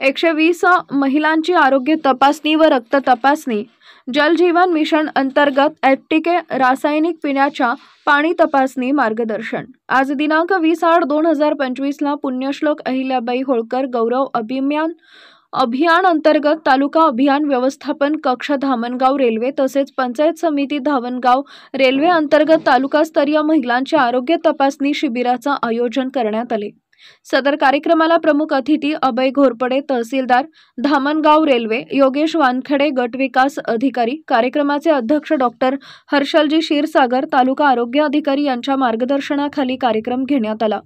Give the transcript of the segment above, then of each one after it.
120 महिलांची आरोग्य तपासणी व रक्त तपासणी। जल जीवन मिशन अंतर्गत एफटीके रासायनिक पिण्याच्या पाणी तपासणी मार्गदर्शन। आज दिनांक 20/8/2025 ला पुण्यश्लोक अहिल्याबाई होळकर गौरव अभियान अंतर्गत तालुका अभियान व्यवस्थापन कक्ष धामणगाव रेल्वे तसेच पंचायत समिती धामणगाव रेल्वे अंतर्गत तालुकास्तरीय महिलांच्या आरोग्य तपासणी शिबिराचे आयोजन करण्यात आले। सदर कार्यक्रमाला प्रमुख अतिथी अभय घोरपडे तहसीलदार धामणगाव रेल्वे, योगेश वानखडे गट विकास अधिकारी, कार्यक्रमाचे अध्यक्ष डॉक्टर हर्षलजी क्षीरसागर तालुका आरोग्य अधिकारी यांच्या मार्गदर्शनाखाली कार्यक्रम घेण्यात आला।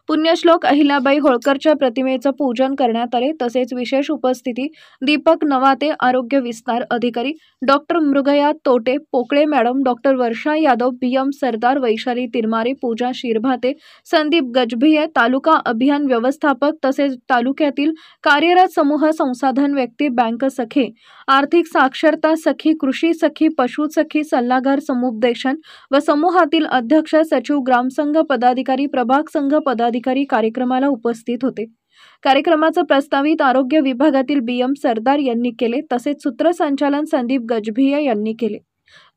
पुण्यश्लोक अहिल्याबाई होळकरच्या प्रतिमेचे पूजन करण्यात आले। तसेच विशेष उपस्थिती दीपक नवाते आरोग्य विस्तार अधिकारी, डॉक्टर मृगया तोटे पोकळे मॅडम, डॉक्टर वर्षा यादव, बीएम सरदार, वैशाली तिरमारे, पूजा शिरभाते, संदीप गजभिये तालुका अभियान व्यवस्थापक तसेच तालुक्यातील कार्यरत समूह संसाधन व्यक्ती, बँक सखी, आर्थिक साक्षरता सखी, कृषी सखी, पशु सखी, सल्लागार, समुपदेशन व समूहातील अध्यक्ष, सचिव, ग्रामसंघ पदाधिकारी, प्रभाग संघ पदाधिकारी कार्यक्रमाला उपस्थित होते। कार्यक्रमाचे प्रस्तावित आरोग्य विभागातील बीएम सरदार यांनी केले। तसेच सूत्रसंचालन संदीप गजभिये यांनी केले।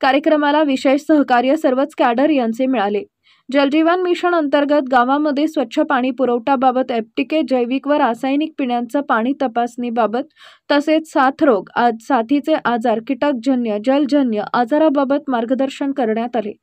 कार्यक्रमाला विशेष सहकार्य सर्वच कॅडर यांचे मिळाले। जलजीवन मिशन अंतर्गत गावामध्ये स्वच्छ पाणी पुरवठ्याबाबत एफटीके जैविक व रासायनिक पिण्याचे पाणी तपासणीबाबत तसेच साथरोग साथीचे आजार, कीटकजन्य, जलजन्य आजाराबाबत मार्गदर्शन करण्यात आले।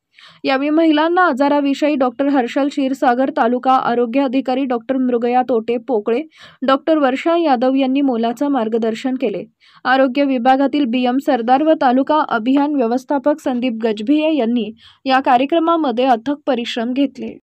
यावेळी महिलांना आजाराविषयी डॉक्टर हर्षल क्षीरसागर तालुका आरोग्य अधिकारी, डॉक्टर मृगया तोटे पोकळे, डॉक्टर वर्षा यादव यांनी मोलाचे मार्गदर्शन केले। आरोग्य विभागातील बीएम सरदार व तालुका अभियान व्यवस्थापक संदीप गजभिये यांनी या कार्यक्रमामध्ये अथक परिश्रम घेतले।